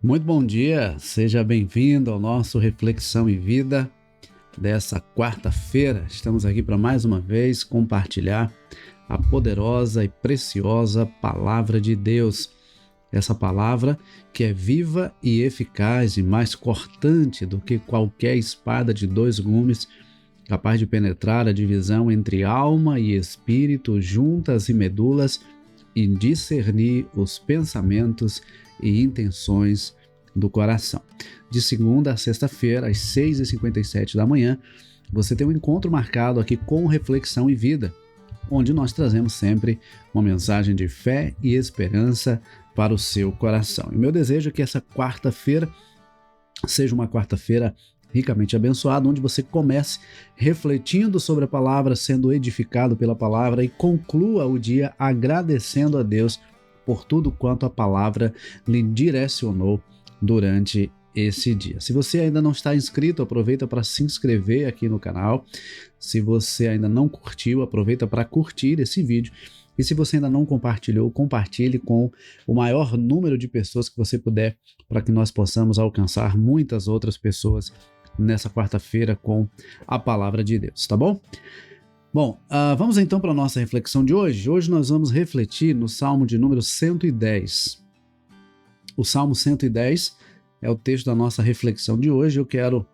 Muito bom dia, seja bem-vindo ao nosso Reflexão e Vida dessa quarta-feira. Estamos aqui para mais uma vez compartilhar a poderosa e preciosa Palavra de Deus. Essa palavra que é viva e eficaz e mais cortante do que qualquer espada de dois gumes, capaz de penetrar a divisão entre alma e espírito, juntas e medulas, e discernir os pensamentos e intenções do coração. De segunda a sexta-feira, às 6h57 da manhã, você tem um encontro marcado aqui com Reflexão e Vida, onde nós trazemos sempre uma mensagem de fé e esperança para o seu coração. E meu desejo é que essa quarta-feira seja uma quarta-feira ricamente abençoada, onde você comece refletindo sobre a palavra, sendo edificado pela palavra e conclua o dia agradecendo a Deus por tudo quanto a palavra lhe direcionou durante esse dia. Se você ainda não está inscrito, aproveita para se inscrever aqui no canal. Se você ainda não curtiu, aproveita para curtir esse vídeo. E se você ainda não compartilhou, compartilhe com o maior número de pessoas que você puder, para que nós possamos alcançar muitas outras pessoas nessa quarta-feira com a palavra de Deus, tá bom? Bom, vamos então para a nossa reflexão de hoje. Hoje nós vamos refletir no Salmo de número 110. O Salmo 110 é o texto da nossa reflexão de hoje. Eu quero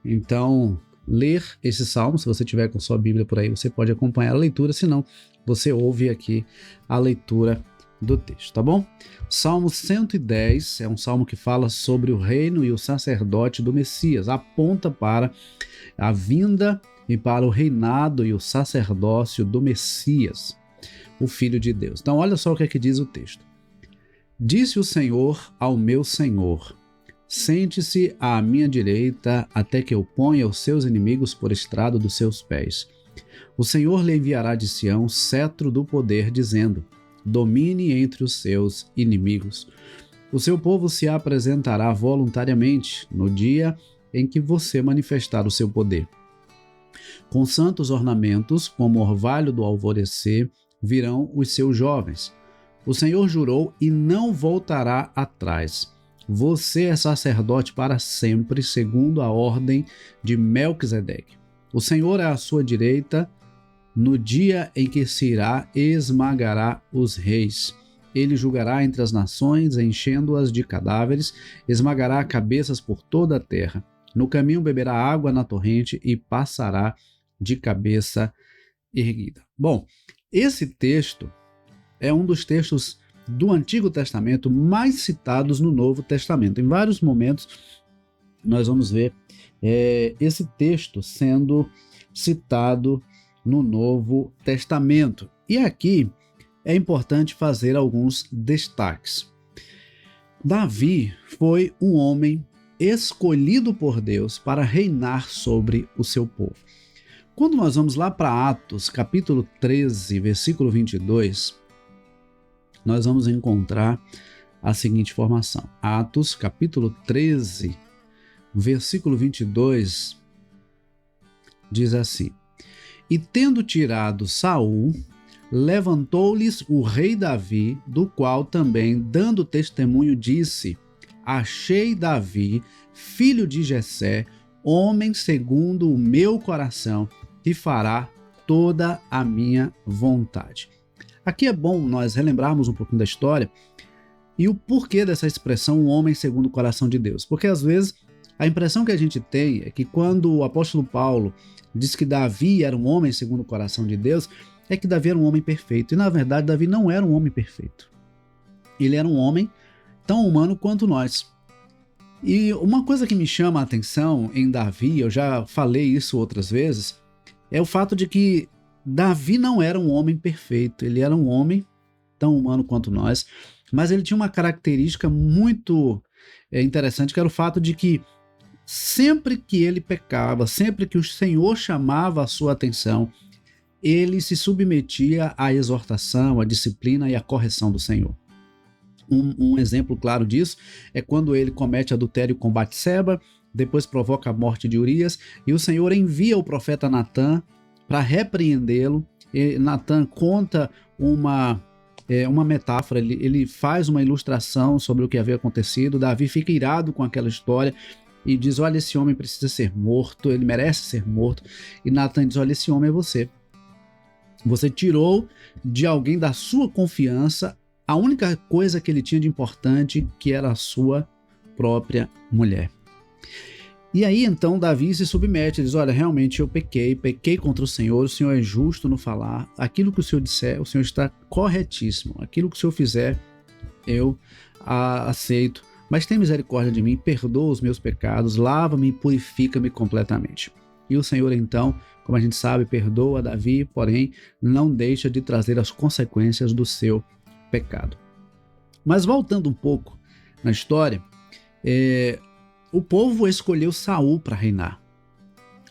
então ler esse salmo. Se você tiver com sua Bíblia por aí, você pode acompanhar a leitura, se não, você ouve aqui a leitura do texto, tá bom? Salmo 110 é um salmo que fala sobre o reino e o sacerdote do Messias, aponta para a vinda e para o reinado e o sacerdócio do Messias, o Filho de Deus. Então olha só o que é que diz o texto. Disse o Senhor ao meu Senhor: sente-se à minha direita até que eu ponha os seus inimigos por estrado dos seus pés. O Senhor lhe enviará de Sião cetro do poder, dizendo: domine entre os seus inimigos. O seu povo se apresentará voluntariamente no dia em que você manifestar o seu poder. Com santos ornamentos, como orvalho do alvorecer, virão os seus jovens. O Senhor jurou e não voltará atrás. Você é sacerdote para sempre, segundo a ordem de Melquisedeque. O Senhor é à sua direita, no dia em que se irá, esmagará os reis. Ele julgará entre as nações, enchendo-as de cadáveres, esmagará cabeças por toda a terra. No caminho beberá água na torrente e passará de cabeça erguida. Bom, esse texto é um dos textos do Antigo Testamento mais citados no Novo Testamento. Em vários momentos nós vamos ver esse texto sendo citado no Novo Testamento. E aqui é importante fazer alguns destaques. Davi foi um homem escolhido por Deus para reinar sobre o seu povo. Quando nós vamos lá para Atos, capítulo 13, versículo 22, nós vamos encontrar a seguinte informação. Atos, capítulo 13, versículo 22, diz assim: e tendo tirado Saul, levantou-lhes o rei Davi, do qual também, dando testemunho, disse: achei Davi, filho de Jessé, homem segundo o meu coração, que fará toda a minha vontade. Aqui é bom nós relembrarmos um pouquinho da história e o porquê dessa expressão, um homem segundo o coração de Deus. Porque às vezes a impressão que a gente tem é que quando o apóstolo Paulo diz que Davi era um homem segundo o coração de Deus, é que Davi era um homem perfeito. E na verdade Davi não era um homem perfeito. Ele era um homem tão humano quanto nós. E uma coisa que me chama a atenção em Davi, eu já falei isso outras vezes, é o fato de que Davi não era um homem perfeito. Ele era um homem tão humano quanto nós, mas ele tinha uma característica muito interessante, que era o fato de que sempre que ele pecava, sempre que o Senhor chamava a sua atenção, ele se submetia à exortação, à disciplina e à correção do Senhor. Um exemplo claro disso é quando ele comete adultério com Batseba, depois provoca a morte de Urias, e o Senhor envia o profeta Natã para repreendê-lo. Natã conta uma uma metáfora, ele faz uma ilustração sobre o que havia acontecido. Davi fica irado com aquela história e diz: olha, esse homem precisa ser morto, ele merece ser morto. E Natan diz: olha, esse homem é você. Você tirou de alguém da sua confiança a única coisa que ele tinha de importante, que era a sua própria mulher. E aí então Davi se submete, diz: olha, realmente eu pequei contra o Senhor é justo no falar, aquilo que o Senhor disser, o Senhor está corretíssimo, aquilo que o Senhor fizer, eu aceito, mas tem misericórdia de mim, perdoa os meus pecados, lava-me e purifica-me completamente. E o Senhor então, como a gente sabe, perdoa Davi, porém não deixa de trazer as consequências do seu pecado. Mas voltando um pouco na história, o povo escolheu Saul para reinar.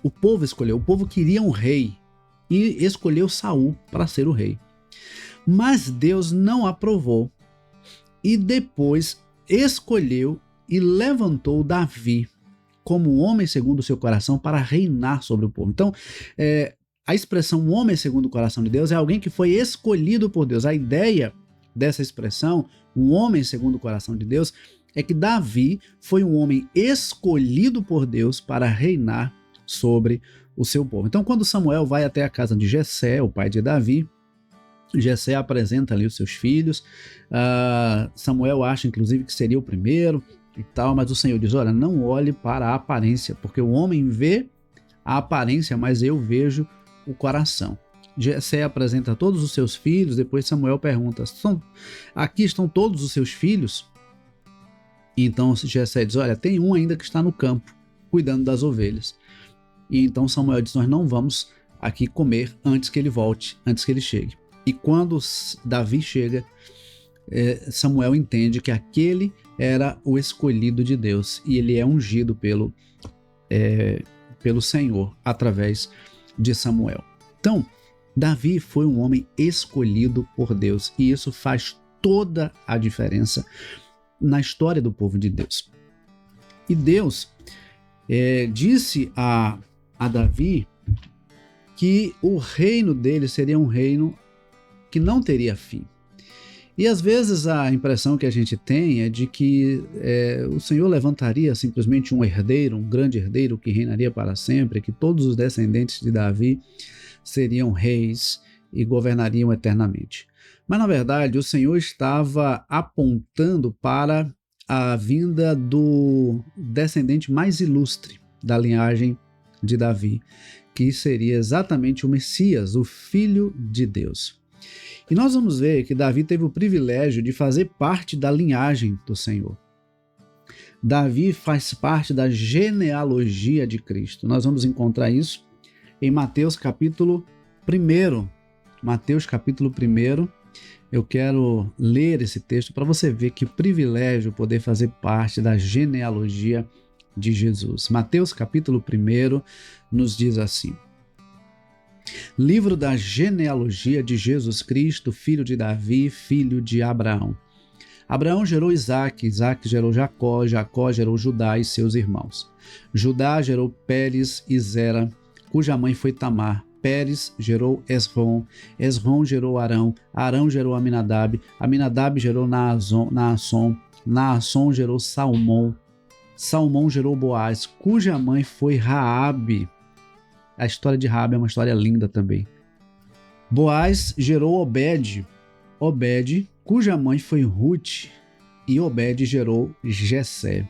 O povo queria um rei e escolheu Saul para ser o rei. Mas Deus não aprovou e depois escolheu e levantou Davi como um homem segundo o seu coração para reinar sobre o povo. Então, a expressão um homem segundo o coração de Deus é alguém que foi escolhido por Deus. A ideia dessa expressão, um homem segundo o coração de Deus, é que Davi foi um homem escolhido por Deus para reinar sobre o seu povo. Então, quando Samuel vai até a casa de Jessé, o pai de Davi, Jessé apresenta ali os seus filhos. Samuel acha, inclusive, que seria o primeiro e tal, mas o Senhor diz: olha, não olhe para a aparência, porque o homem vê a aparência, mas eu vejo o coração. Jessé apresenta todos os seus filhos, depois Samuel pergunta: aqui estão todos os seus filhos? E então Jessé diz: olha, tem um ainda que está no campo, cuidando das ovelhas. E então Samuel diz: nós não vamos aqui comer antes que ele volte, antes que ele chegue. E quando Davi chega, Samuel entende que aquele era o escolhido de Deus e ele é ungido pelo Senhor através de Samuel. Então, Davi foi um homem escolhido por Deus e isso faz toda a diferença na história do povo de Deus. E Deus disse a Davi que o reino dele seria um reino que não teria fim. E às vezes a impressão que a gente tem é de que o Senhor levantaria simplesmente um herdeiro, um grande herdeiro que reinaria para sempre, que todos os descendentes de Davi seriam reis e governariam eternamente. Mas na verdade o Senhor estava apontando para a vinda do descendente mais ilustre da linhagem de Davi, que seria exatamente o Messias, o Filho de Deus. E nós vamos ver que Davi teve o privilégio de fazer parte da linhagem do Senhor. Davi faz parte da genealogia de Cristo. Nós vamos encontrar isso em Mateus capítulo 1. Mateus capítulo 1. Eu quero ler esse texto para você ver que privilégio poder fazer parte da genealogia de Jesus. Mateus capítulo 1 nos diz assim: livro da genealogia de Jesus Cristo, filho de Davi, filho de Abraão. Abraão gerou Isaque, Isaque gerou Jacó, Jacó gerou Judá e seus irmãos. Judá gerou Pérez e Zera, cuja mãe foi Tamar. Pérez gerou Esrom, Esrom gerou Arão, Arão gerou Aminadab, Aminadab gerou Naasson, Naasson gerou Salmão, Salmão gerou Boaz, cuja mãe foi Raabe. A história de Raabe é uma história linda também. Boaz gerou Obed, Obed, cuja mãe foi Ruth, e Obed gerou Jessé.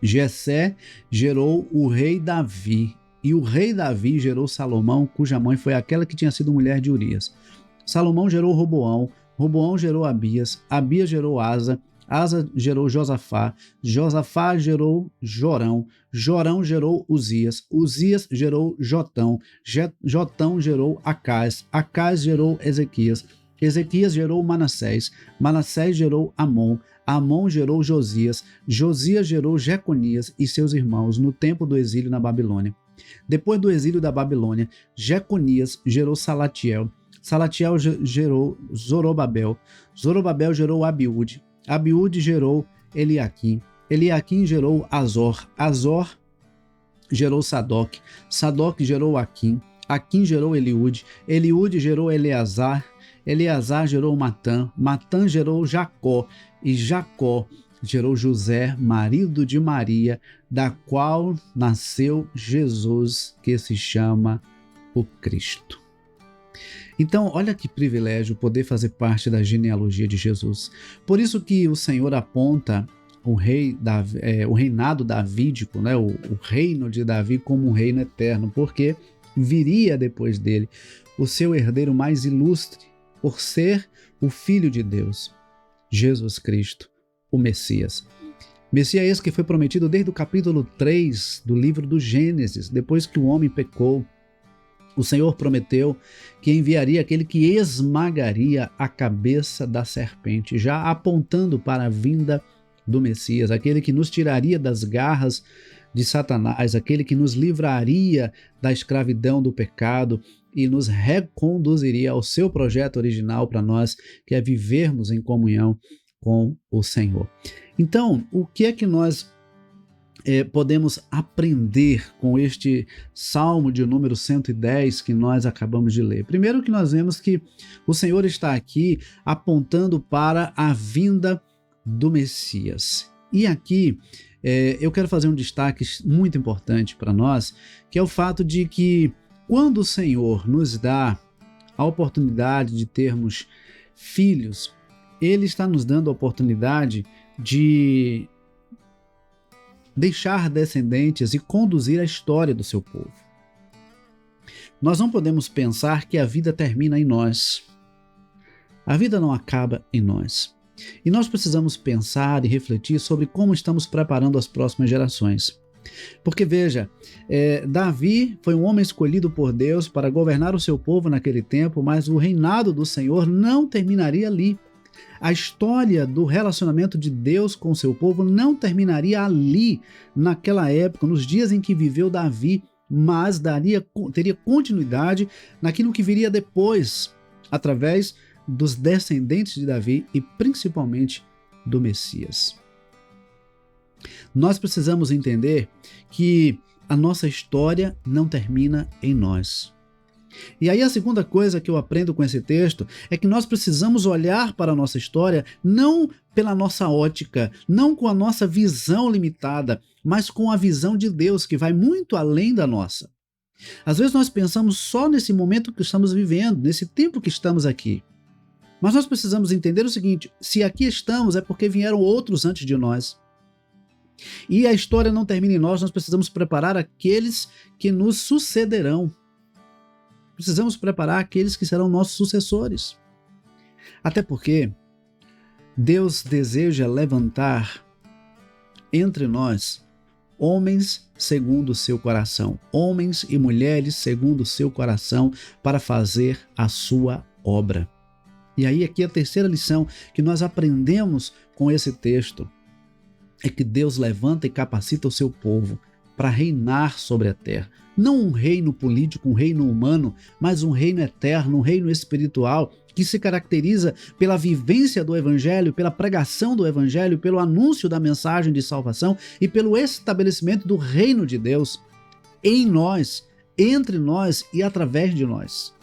Jessé gerou o rei Davi, e o rei Davi gerou Salomão, cuja mãe foi aquela que tinha sido mulher de Urias. Salomão gerou Roboão, Roboão gerou Abias, Abias gerou Asa, Asa gerou Josafá, Josafá gerou Jorão, Jorão gerou Uzias, Uzias gerou Jotão, Jotão gerou Acás, Acás gerou Ezequias, Ezequias gerou Manassés, Manassés gerou Amon, Amon gerou Josias, Josias gerou Jeconias e seus irmãos no tempo do exílio na Babilônia. Depois do exílio da Babilônia, Jeconias gerou Salatiel, Salatiel gerou Zorobabel, Zorobabel gerou Abiúde, Abiúde gerou Eliaquim, Eliaquim gerou Azor, Azor gerou Sadoc, Sadoc gerou Aquim, Aquim gerou Eliúde, Eliúde gerou Eleazar, Eleazar gerou Matã, Matã gerou Jacó, e Jacó gerou José, marido de Maria, da qual nasceu Jesus, que se chama o Cristo. Então, olha que privilégio poder fazer parte da genealogia de Jesus. Por isso que o Senhor aponta o reinado davídico, né? o reino de Davi como um reino eterno, porque viria depois dele o seu herdeiro mais ilustre, por ser o Filho de Deus, Jesus Cristo, o Messias. Messias esse que foi prometido desde o capítulo 3 do livro do Gênesis, depois que o homem pecou. O Senhor prometeu que enviaria aquele que esmagaria a cabeça da serpente, já apontando para a vinda do Messias, aquele que nos tiraria das garras de Satanás, aquele que nos livraria da escravidão do pecado e nos reconduziria ao seu projeto original para nós, que é vivermos em comunhão com o Senhor. Então, o que é que nós podemos aprender com este Salmo de número 110 que nós acabamos de ler? Primeiro que nós vemos que o Senhor está aqui apontando para a vinda do Messias. E aqui eu quero fazer um destaque muito importante para nós, que é o fato de que quando o Senhor nos dá a oportunidade de termos filhos, Ele está nos dando a oportunidade de deixar descendentes e conduzir a história do seu povo. Nós não podemos pensar que a vida termina em nós. A vida não acaba em nós. E nós precisamos pensar e refletir sobre como estamos preparando as próximas gerações. Porque veja, Davi foi um homem escolhido por Deus para governar o seu povo naquele tempo, mas o reinado do Senhor não terminaria ali. A história do relacionamento de Deus com o seu povo não terminaria ali, naquela época, nos dias em que viveu Davi, mas teria continuidade naquilo que viria depois, através dos descendentes de Davi e principalmente do Messias. Nós precisamos entender que a nossa história não termina em nós. E aí a segunda coisa que eu aprendo com esse texto é que nós precisamos olhar para a nossa história não pela nossa ótica, não com a nossa visão limitada, mas com a visão de Deus, que vai muito além da nossa. Às vezes nós pensamos só nesse momento que estamos vivendo, nesse tempo que estamos aqui. Mas nós precisamos entender o seguinte: se aqui estamos é porque vieram outros antes de nós. E a história não termina em nós, nós precisamos preparar aqueles que nos sucederão. Precisamos preparar aqueles que serão nossos sucessores. Até porque Deus deseja levantar entre nós homens segundo o seu coração, homens e mulheres segundo o seu coração, para fazer a sua obra. E aí aqui a terceira lição que nós aprendemos com esse texto é que Deus levanta e capacita o seu povo para reinar sobre a terra. Não um reino político, um reino humano, mas um reino eterno, um reino espiritual, que se caracteriza pela vivência do Evangelho, pela pregação do Evangelho, pelo anúncio da mensagem de salvação e pelo estabelecimento do reino de Deus em nós, entre nós e através de nós.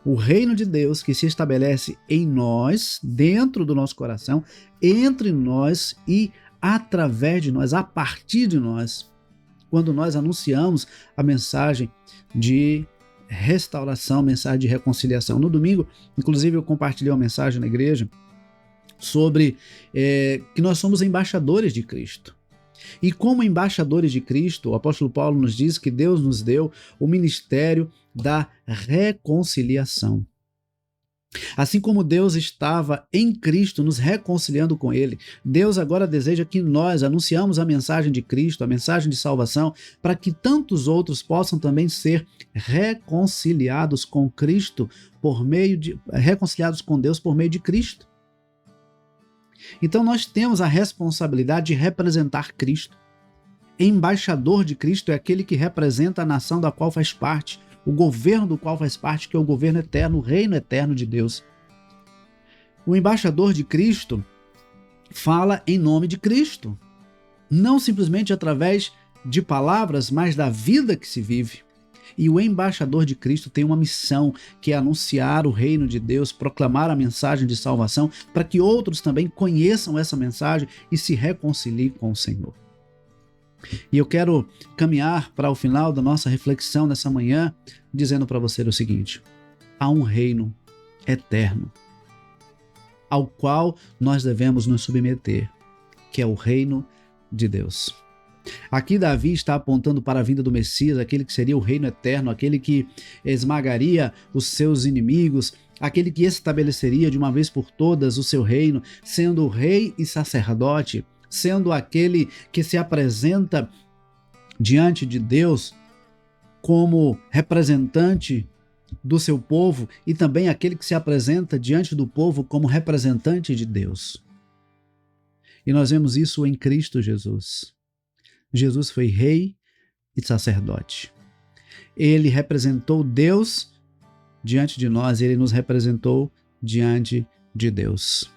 O reino de Deus que se estabelece em nós, dentro do nosso coração, entre nós e através de nós, a partir de nós, quando nós anunciamos a mensagem de restauração, mensagem de reconciliação. No domingo, inclusive, eu compartilhei uma mensagem na igreja sobre que nós somos embaixadores de Cristo. E como embaixadores de Cristo, o apóstolo Paulo nos diz que Deus nos deu o ministério da reconciliação. Assim como Deus estava em Cristo nos reconciliando com Ele, Deus agora deseja que nós anunciamos a mensagem de Cristo, a mensagem de salvação, para que tantos outros possam também ser reconciliados com Cristo reconciliados com Deus por meio de Cristo. Então nós temos a responsabilidade de representar Cristo. Embaixador de Cristo é aquele que representa a nação da qual faz parte, o governo do qual faz parte, que é o governo eterno, o reino eterno de Deus. O embaixador de Cristo fala em nome de Cristo, não simplesmente através de palavras, mas da vida que se vive. E o embaixador de Cristo tem uma missão, que é anunciar o reino de Deus, proclamar a mensagem de salvação, para que outros também conheçam essa mensagem e se reconciliem com o Senhor. E eu quero caminhar para o final da nossa reflexão nessa manhã, dizendo para você o seguinte: há um reino eterno, ao qual nós devemos nos submeter, que é o reino de Deus. Aqui Davi está apontando para a vinda do Messias, aquele que seria o reino eterno, aquele que esmagaria os seus inimigos, aquele que estabeleceria de uma vez por todas o seu reino, sendo rei e sacerdote, sendo aquele que se apresenta diante de Deus como representante do seu povo e também aquele que se apresenta diante do povo como representante de Deus. E nós vemos isso em Cristo Jesus. Jesus foi rei e sacerdote. Ele representou Deus diante de nós, ele nos representou diante de Deus.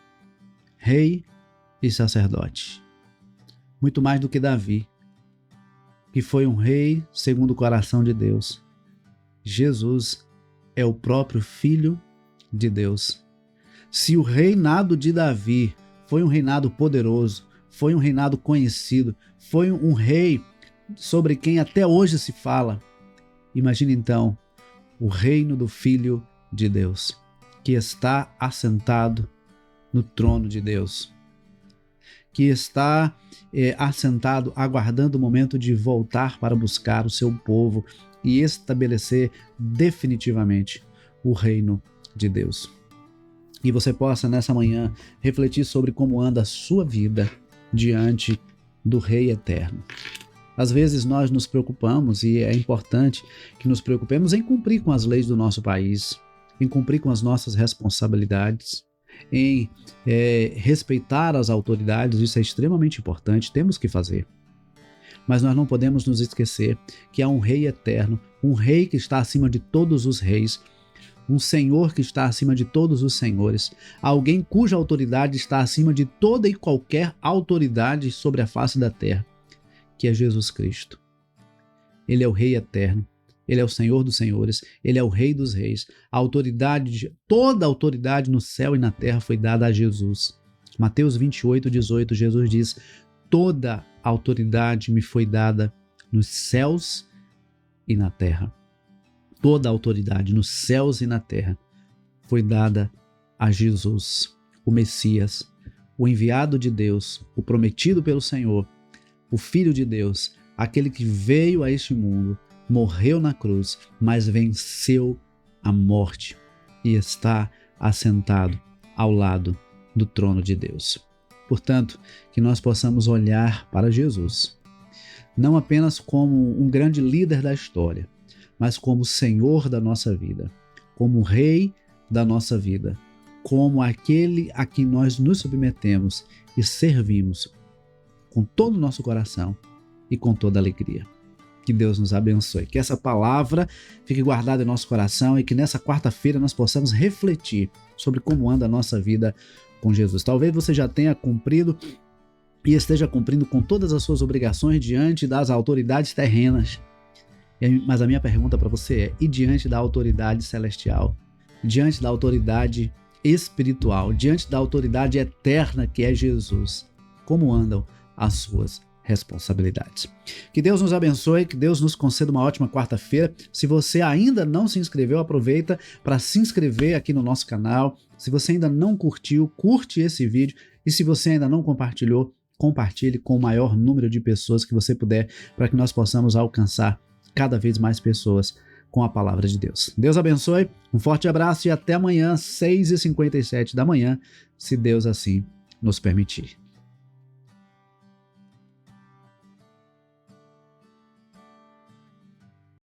Rei e sacerdote. Muito mais do que Davi, que foi um rei segundo o coração de Deus. Jesus é o próprio Filho de Deus. Se o reinado de Davi foi um reinado poderoso, foi um reinado conhecido, foi um rei sobre quem até hoje se fala, imagine então o reino do Filho de Deus, que está assentado no trono de Deus, que está assentado aguardando o momento de voltar para buscar o seu povo e estabelecer definitivamente o reino de Deus. E você possa nessa manhã refletir sobre como anda a sua vida diante do Rei Eterno. Às vezes nós nos preocupamos, e é importante que nos preocupemos em cumprir com as leis do nosso país, em cumprir com as nossas responsabilidades, em respeitar as autoridades. Isso é extremamente importante, temos que fazer. Mas nós não podemos nos esquecer que há um Rei eterno, um Rei que está acima de todos os reis, um Senhor que está acima de todos os senhores, alguém cuja autoridade está acima de toda e qualquer autoridade sobre a face da terra, que é Jesus Cristo. Ele é o Rei eterno, ele é o Senhor dos senhores, ele é o Rei dos reis. A autoridade, toda a autoridade no céu e na terra foi dada a Jesus. Mateus 28:18, Jesus diz: toda a autoridade me foi dada nos céus e na terra. Toda a autoridade nos céus e na terra foi dada a Jesus, o Messias, o enviado de Deus, o prometido pelo Senhor, o Filho de Deus, aquele que veio a este mundo, morreu na cruz, mas venceu a morte e está assentado ao lado do trono de Deus. Portanto, que nós possamos olhar para Jesus, não apenas como um grande líder da história, mas como Senhor da nossa vida, como Rei da nossa vida, como aquele a quem nós nos submetemos e servimos com todo o nosso coração e com toda alegria. Que Deus nos abençoe, que essa palavra fique guardada em nosso coração e que nessa quarta-feira nós possamos refletir sobre como anda a nossa vida com Jesus. Talvez você já tenha cumprido e esteja cumprindo com todas as suas obrigações diante das autoridades terrenas. Mas a minha pergunta para você é: e diante da autoridade celestial? Diante da autoridade espiritual? Diante da autoridade eterna que é Jesus? Como andam as suas responsabilidades? Que Deus nos abençoe, que Deus nos conceda uma ótima quarta-feira. Se você ainda não se inscreveu, aproveita para se inscrever aqui no nosso canal. Se você ainda não curtiu, curte esse vídeo. E se você ainda não compartilhou, compartilhe com o maior número de pessoas que você puder, para que nós possamos alcançar cada vez mais pessoas com a palavra de Deus. Deus abençoe, um forte abraço e até amanhã, 6h57 da manhã, se Deus assim nos permitir.